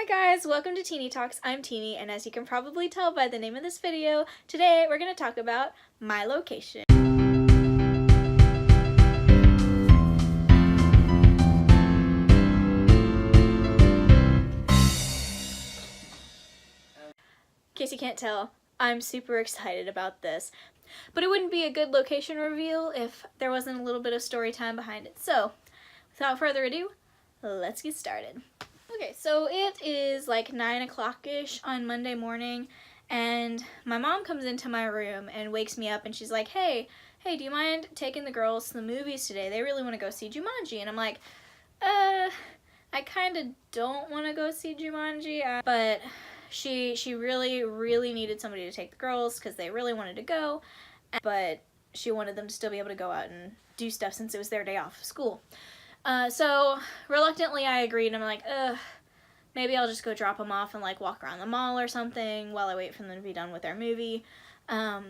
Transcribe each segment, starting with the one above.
Hi guys, welcome to Teeny Talks. I'm Teeny, and as you can probably tell by the name of this video, today we're going to talk about my location. In case you can't tell, I'm super excited about this. But it wouldn't be a good location reveal if there wasn't a little bit of story time behind it. So, without further ado, let's get started. Okay, so it is like 9 o'clock-ish on Monday morning, and my mom comes into my room and wakes me up, and she's like, hey, do you mind taking the girls to the movies today? They really want to go see Jumanji. And I'm like, I kind of don't want to go see Jumanji, but she really needed somebody to take the girls because they really wanted to go, but she wanted them to still be able to go out and do stuff since it was their day off of school. So reluctantly I agreed, and I'm like, maybe I'll just go drop them off and like walk around the mall or something while I wait for them to be done with their movie. But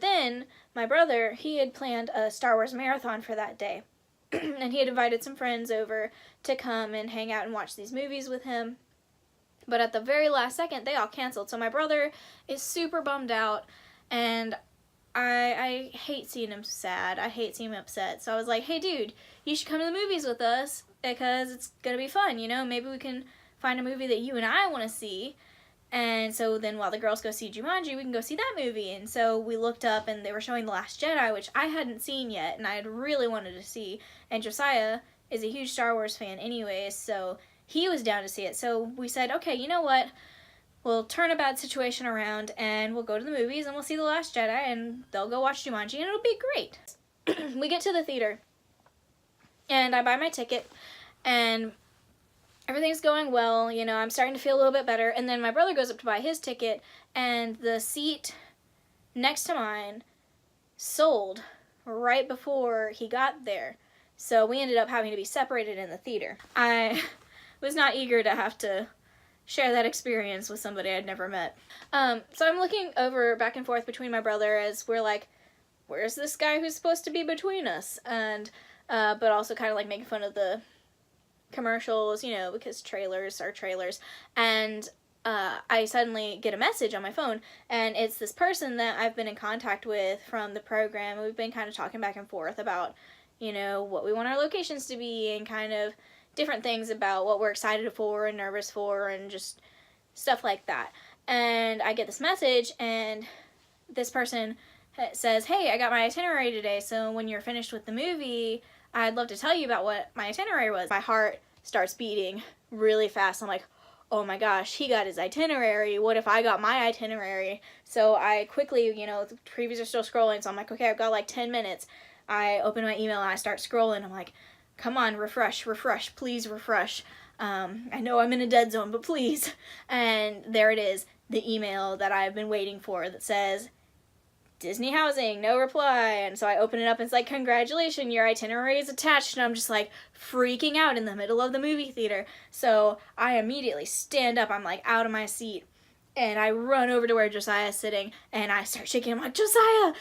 then my brother, he had planned a Star Wars marathon for that day. And he had invited some friends over to come and hang out and watch these movies with him. But at the very last second, they all canceled. So my brother is super bummed out, and I hate seeing him sad. I hate seeing him upset. So I was like, hey dude, you should come to the movies with us because it's gonna be fun, you know? Maybe we can find a movie that you and I want to see. And so then while the girls go see Jumanji, we can go see that movie. And so we looked up and they were showing The Last Jedi, which I hadn't seen yet and I had really wanted to see. And Josiah is a huge Star Wars fan anyways, so he was down to see it. So we said, okay, you know what? We'll turn a bad situation around and we'll go to the movies and we'll see The Last Jedi and they'll go watch Jumanji and it'll be great. We get to the theater and I buy my ticket and everything's going well. You know, I'm starting to feel a little bit better. And then my brother goes up to buy his ticket and the seat next to mine sold right before he got there. So we ended up having to be separated in the theater. I was not eager to have to share that experience with somebody I'd never met. So I'm looking over back and forth between my brother as we're like, where's this guy who's supposed to be between us? And, but also kind of like making fun of the commercials, you know, because trailers are trailers. And I suddenly get a message on my phone, and it's this person that I've been in contact with from the program. We've been kind of talking back and forth about, you know, what we want our locations to be and kind of different things about what we're excited for and nervous for and just stuff like that. And I get this message and this person says, hey, I got my itinerary today, so when you're finished with the movie, I'd love to tell you about what my itinerary was. My heart starts beating really fast. I'm like, oh my gosh, he got his itinerary. What if I got my itinerary? So I quickly, you know, the previews are still scrolling, so I'm like, okay, I've got like 10 minutes. I open my email and I start scrolling. I'm like, come on, refresh, please refresh. I know I'm in a dead zone, but please. And there it is, the email that I've been waiting for that says, Disney housing, no reply. And so I open it up and it's like, congratulations, your itinerary is attached. And I'm just like freaking out in the middle of the movie theater. So I immediately stand up, I'm like out of my seat. And I run over to where Josiah's sitting, and I start shaking him like, Josiah,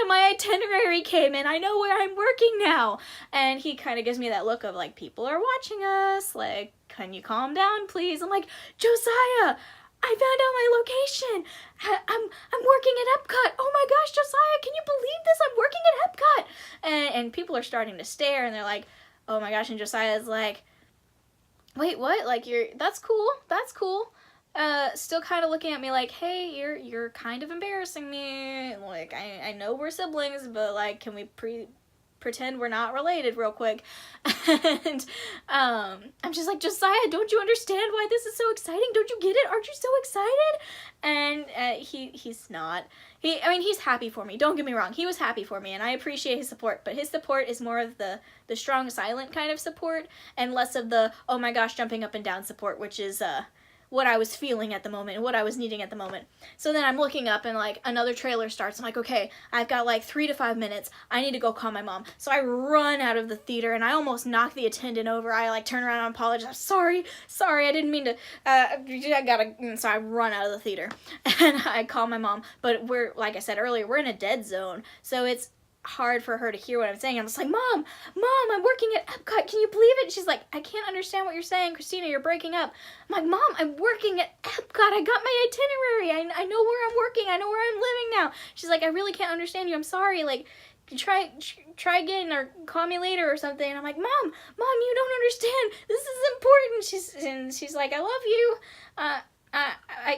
my itinerary came in. I know where I'm working now. And he kind of gives me that look of like, people are watching us. Like, can you calm down, please? I'm like, Josiah, I found out my location. I'm working at Epcot. Oh my gosh, Josiah, can you believe this? I'm working at Epcot. And people are starting to stare, and they're like, oh my gosh. And Josiah's like, wait, what? Like, that's cool. Still kind of looking at me like, hey, you're kind of embarrassing me. Like, I know we're siblings, but like, can we pretend we're not related real quick? And I'm just like, Josiah, don't you understand why this is so exciting? Don't you get it? Aren't you so excited? And he's not. He's happy for me. Don't get me wrong. He was happy for me, and I appreciate his support. But his support is more of the strong, silent kind of support, and less of the, oh my gosh, jumping up and down support, which is what I was feeling at the moment, what I was needing at the moment. So then I'm looking up and like another trailer starts. I'm like, okay, I've got like 3 to 5 minutes. I need to go call my mom. So I run out of the theater and I almost knock the attendant over. I like turn around and apologize. Sorry, I didn't mean to, so I run out of the theater and I call my mom. But we're, like I said earlier, we're in a dead zone. So it's hard for her to hear what I'm saying. I'm just like, Mom, I'm working at Epcot. Can you believe it? She's like, I can't understand what you're saying, Christina, you're breaking up. I'm like, Mom, I'm working at Epcot. I got my itinerary. I know where I'm working. I know where I'm living now. She's like, I really can't understand you. I'm sorry. Like, try again or call me later or something. And I'm like, Mom, you don't understand. This is important. She's like, I love you.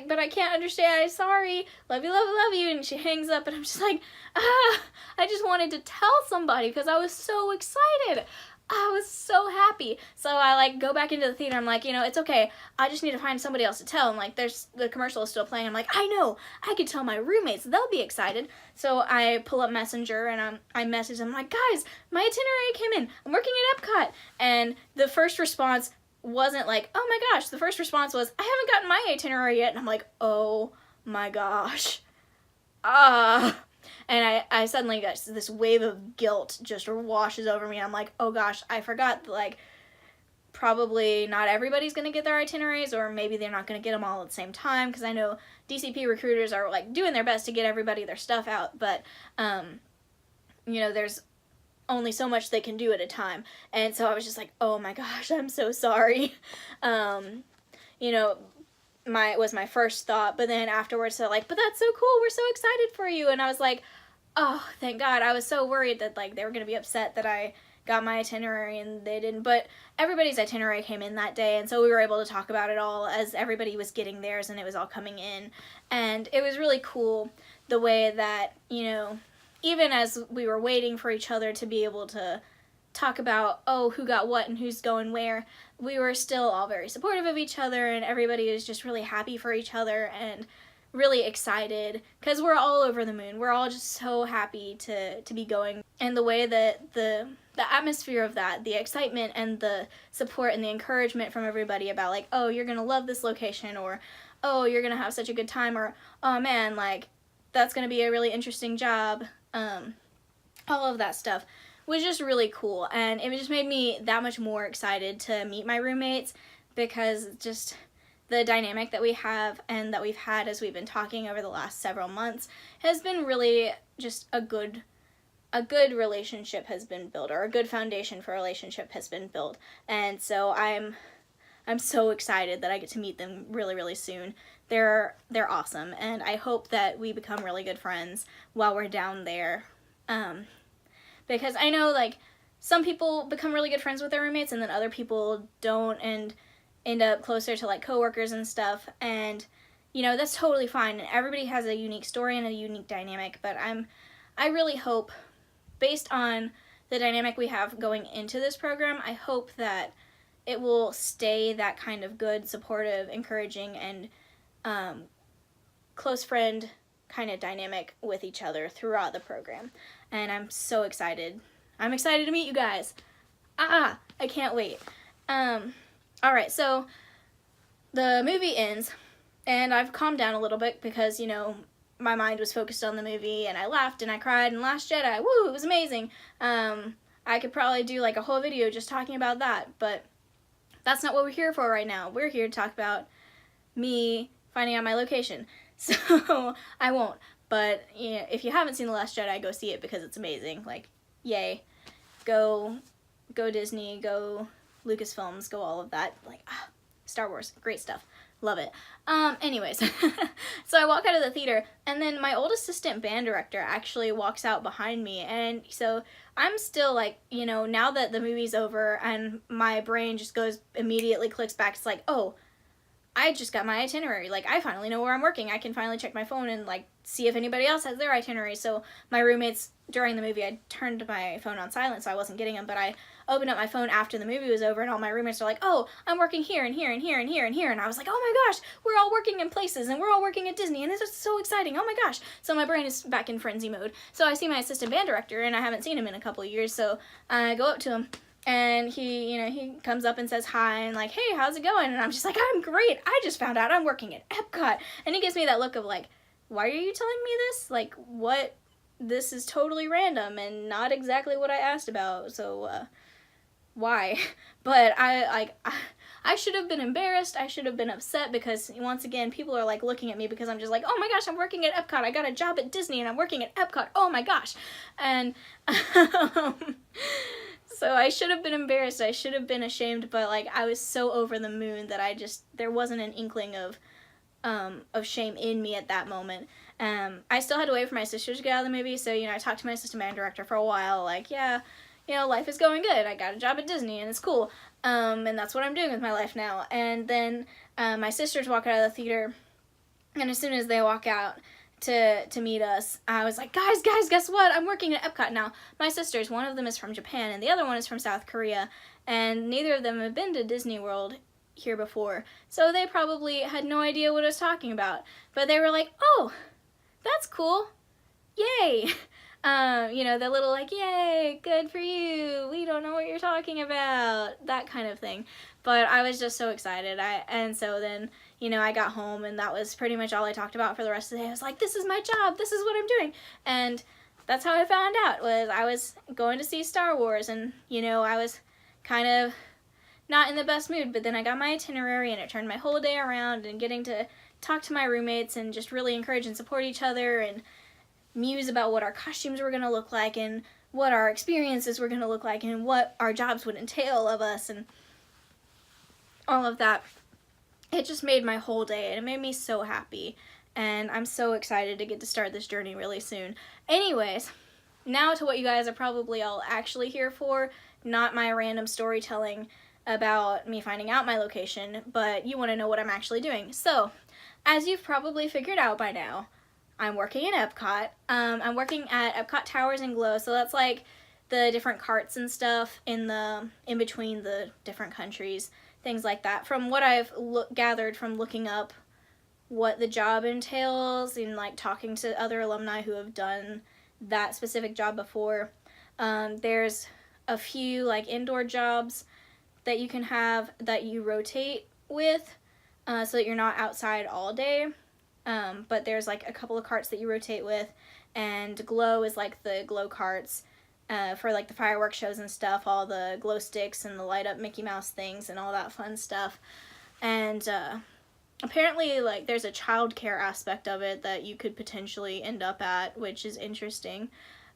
But I can't understand. I'm sorry. Love you. And she hangs up, and I'm just like, I just wanted to tell somebody because I was so excited. I was so happy. So I like go back into the theater. I'm like, it's okay. I just need to find somebody else to tell. And like, the commercial is still playing. I'm like, I know. I could tell my roommates. They'll be excited. So I pull up Messenger and I message them like, guys, my itinerary came in. I'm working at Epcot. And the first response wasn't like, oh my gosh. The first response was, I haven't gotten my itinerary yet. And I'm like, oh my gosh. And I suddenly got this wave of guilt just washes over me. I'm like, oh gosh, I forgot that, like, probably not everybody's going to get their itineraries, or maybe they're not going to get them all at the same time, because I know DCP recruiters are, like, doing their best to get everybody their stuff out, but, there's only so much they can do at a time. And so I was just like, oh my gosh, I'm so sorry. Was my first thought, but then afterwards they're like, but that's so cool, we're so excited for you. And I was like, oh, thank God. I was so worried that like they were gonna be upset that I got my itinerary and they didn't, but everybody's itinerary came in that day, and so we were able to talk about it all as everybody was getting theirs and it was all coming in. And it was really cool the way that, even as we were waiting for each other to be able to talk about, who got what and who's going where, we were still all very supportive of each other, and everybody was just really happy for each other and really excited because we're all over the moon. We're all just so happy to be going. And the way that the atmosphere of that, the excitement and the support and the encouragement from everybody about like, oh, you're gonna love this location, or oh, you're gonna have such a good time, or oh man, like that's gonna be a really interesting job, all of that stuff was just really cool, and it just made me that much more excited to meet my roommates, because just the dynamic that we have and that we've had as we've been talking over the last several months has been really just a good relationship has been built, or a good foundation for a relationship has been built. And so I'm so excited that I get to meet them really, really soon. They're awesome, and I hope that we become really good friends while we're down there. Because I know, like, some people become really good friends with their roommates, and then other people don't, and end up closer to, like, coworkers and stuff, and, that's totally fine, and everybody has a unique story and a unique dynamic, but I really hope, based on the dynamic we have going into this program, I hope that it will stay that kind of good, supportive, encouraging, and close friend kind of dynamic with each other throughout the program. And I'm so excited. I'm excited to meet you guys. I can't wait. Alright, so the movie ends, and I've calmed down a little bit because, my mind was focused on the movie, and I laughed and I cried, and Last Jedi, woo, it was amazing. I could probably do like a whole video just talking about that, but that's not what we're here for right now. We're here to talk about me finding out my location. So I won't. But if you haven't seen The Last Jedi, go see it because it's amazing. Like, yay. Go Disney, go Lucasfilms, go all of that. Like, Star Wars, great stuff. Love it. Anyways, so I walk out of the theater, and then my old assistant band director actually walks out behind me, and so I'm still like, now that the movie's over, and my brain just immediately clicks back, it's like, oh, I just got my itinerary. Like, I finally know where I'm working. I can finally check my phone and, like, see if anybody else has their itinerary. So my roommates, during the movie, I turned my phone on silent so I wasn't getting them, but I opened up my phone after the movie was over, and all my roommates are like, oh, I'm working here and here and here and here and here. And I was like, oh my gosh, we're all working in places, and we're all working at Disney, and this is so exciting. Oh my gosh. So my brain is back in frenzy mode. So I see my assistant band director, and I haven't seen him in a couple of years, so I go up to him. And he comes up and says hi and like, hey, how's it going? And I'm just like, I'm great. I just found out I'm working at Epcot. And he gives me that look of like, why are you telling me this? Like, what? This is totally random and not exactly what I asked about. So, why? But I I should have been embarrassed. I should have been upset because, once again, people are like looking at me because I'm just like, oh my gosh, I'm working at Epcot. I got a job at Disney and I'm working at Epcot. Oh my gosh. And so I should have been embarrassed. I should have been ashamed, but like I was so over the moon that there wasn't an inkling of shame in me at that moment. I still had to wait for my sisters to get out of the movie, so, I talked to my assistant band director for a while, like, yeah, life is going good. I got a job at Disney, and it's cool. And that's what I'm doing with my life now. And then my sisters walk out of the theater, and as soon as they walk out to meet us, I was like, guys, guess what? I'm working at Epcot now. My sisters, one of them is from Japan, and the other one is from South Korea, and neither of them have been to Disney World here before, so they probably had no idea what I was talking about. But they were like, oh, that's cool. Yay. The little like, yay, good for you. We don't know what you're talking about. That kind of thing. But I was just so excited. And so then, I got home and that was pretty much all I talked about for the rest of the day. I was like, this is my job. This is what I'm doing. And that's how I found out, was I was going to see Star Wars, and, I was kind of not in the best mood, but then I got my itinerary and it turned my whole day around, and getting to talk to my roommates and just really encourage and support each other and muse about what our costumes were going to look like and what our experiences were going to look like and what our jobs would entail of us and all of that. It just made my whole day, and it made me so happy, and I'm so excited to get to start this journey really soon. Anyways, now to what you guys are probably all actually here for, not my random storytelling about me finding out my location, but you want to know what I'm actually doing. So, as you've probably figured out by now, I'm working at Epcot. I'm working at Epcot Towers and Glow, so that's like the different carts and stuff in between the different countries, things like that. From what I've gathered from looking up what the job entails and like talking to other alumni who have done that specific job before, there's a few like indoor jobs that you can have that you rotate with, so that you're not outside all day. But there's like a couple of carts that you rotate with, and Glow is like the glow carts for like the fireworks shows and stuff, all the glow sticks and the light up Mickey Mouse things and all that fun stuff. And apparently like there's a child care aspect of it that you could potentially end up at, which is interesting.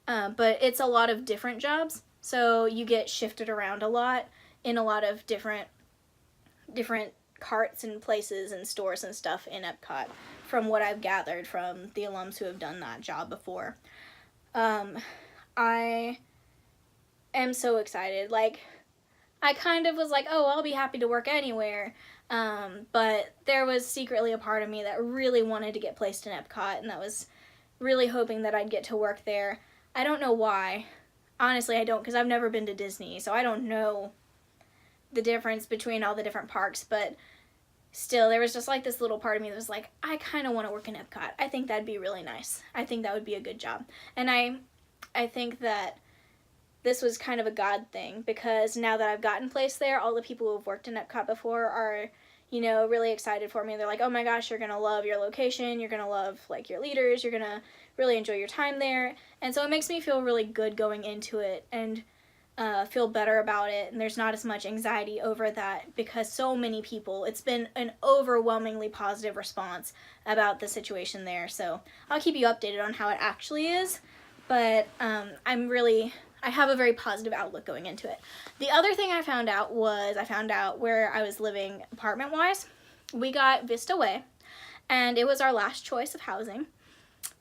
But it's a lot of different jobs, so you get shifted around a lot in a lot of different carts and places and stores and stuff in Epcot, from what I've gathered from the alums who have done that job before. I am so excited. Like, I kind of was like, oh, I'll be happy to work anywhere, but there was secretly a part of me that really wanted to get placed in Epcot, and that was really hoping that I'd get to work there. I don't know why. Honestly, I don't, because I've never been to Disney, so I don't know the difference between all the different parks, but still, there was just like this little part of me that was like, I kind of want to work in Epcot. I think that'd be really nice. I think that would be a good job. And I think that this was kind of a God thing, because now that I've gotten placed there, all the people who have worked in Epcot before are, really excited for me. They're like, oh my gosh, you're going to love your location. You're going to love like your leaders. You're going to really enjoy your time there. And so it makes me feel really good going into it, and feel better about it, and there's not as much anxiety over that, because so many people, it's been an overwhelmingly positive response about the situation there. So I'll keep you updated on how it actually is, but I have a very positive outlook going into it. The other thing I found out where I was living apartment wise. We got Vista Way, and it was our last choice of housing,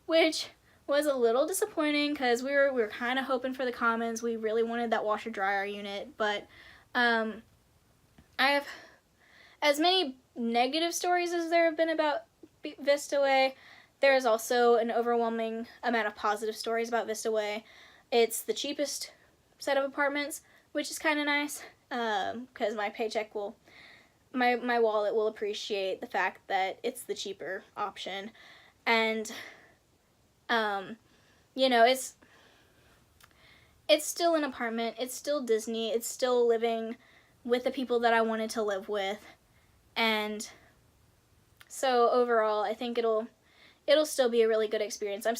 which was a little disappointing, because we were kind of hoping for the Commons. We really wanted that washer dryer unit, but I have as many negative stories as there have been about Vista Way. There is also an overwhelming amount of positive stories about Vista Way. It's the cheapest set of apartments, which is kind of nice, because my wallet will appreciate the fact that it's the cheaper option. And it's still an apartment, it's still Disney, it's still living with the people that I wanted to live with, and so overall, I think it'll still be a really good experience. I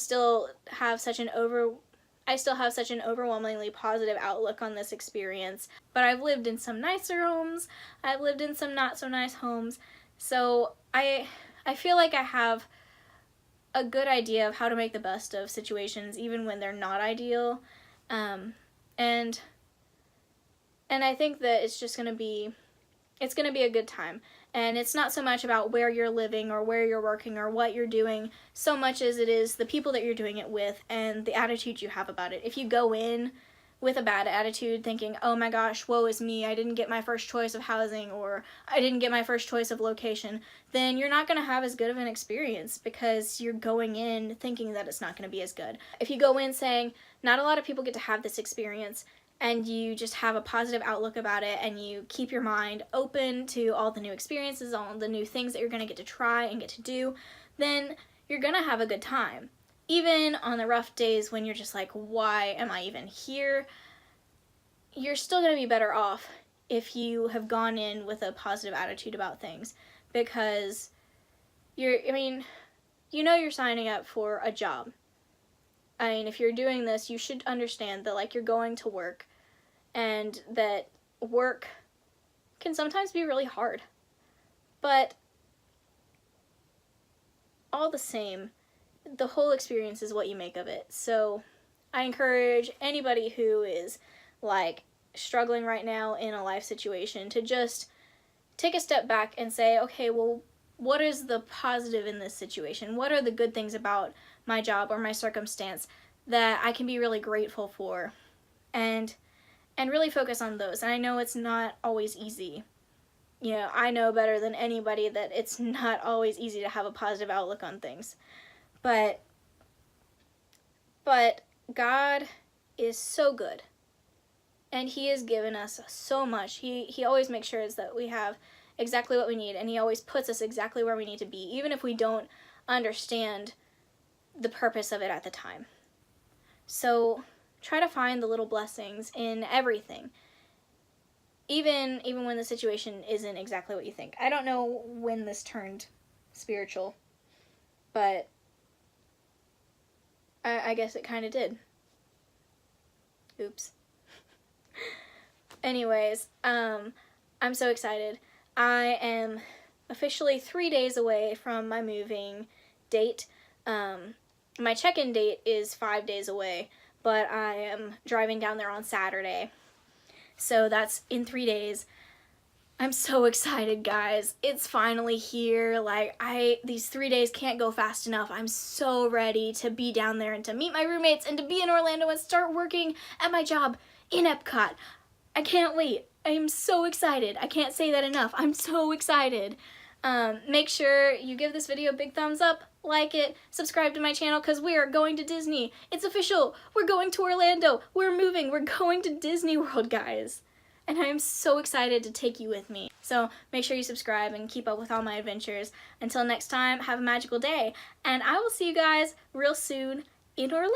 I still have such an overwhelmingly positive outlook on this experience. But I've lived in some nicer homes, I've lived in some not so nice homes, so I feel like I have a good idea of how to make the best of situations even when they're not ideal. And I think that it's just gonna be a good time. And it's not so much about where you're living or where you're working or what you're doing, so much as it is the people that you're doing it with and the attitude you have about it. If you go in with a bad attitude thinking, oh my gosh, woe is me, I didn't get my first choice of housing, or I didn't get my first choice of location, then you're not going to have as good of an experience because you're going in thinking that it's not going to be as good. If you go in saying, not a lot of people get to have this experience, and you just have a positive outlook about it, and you keep your mind open to all the new experiences, all the new things that you're going to get to try and get to do, then you're going to have a good time. Even on the rough days when you're just like, why am I even here? You're still going to be better off if you have gone in with a positive attitude about things, because you're signing up for a job. I mean, if you're doing this, you should understand that, like, you're going to work, and that work can sometimes be really hard. But all the same, the whole experience is what you make of it. So I encourage anybody who is, like, struggling right now in a life situation to just take a step back and say, okay, well, what is the positive in this situation? What are the good things about my job or my circumstance that I can be really grateful for? And really focus on those. And I know it's not always easy. You know, I know better than anybody that it's not always easy to have a positive outlook on things. But God is so good. And He has given us so much. He always makes sure that we have exactly what we need, and He always puts us exactly where we need to be, even if we don't understand the purpose of it at the time. So try to find the little blessings in everything, even when the situation isn't exactly what you think. I don't know when this turned spiritual, but I guess it kind of did. Oops. Anyways, I'm so excited. I am officially 3 days away from my moving date. My check-in date is 5 days away, but I am driving down there on Saturday. So that's in 3 days. I'm so excited, guys. It's finally here. Like, these 3 days can't go fast enough. I'm so ready to be down there and to meet my roommates and to be in Orlando and start working at my job in Epcot. I can't wait. I am so excited. I can't say that enough. I'm so excited. Make sure you give this video a big thumbs up, like it, subscribe to my channel, because we are going to Disney. It's official. We're going to Orlando. We're moving. We're going to Disney World, guys. And I am so excited to take you with me. So make sure you subscribe and keep up with all my adventures. Until next time, have a magical day. And I will see you guys real soon in Orlando.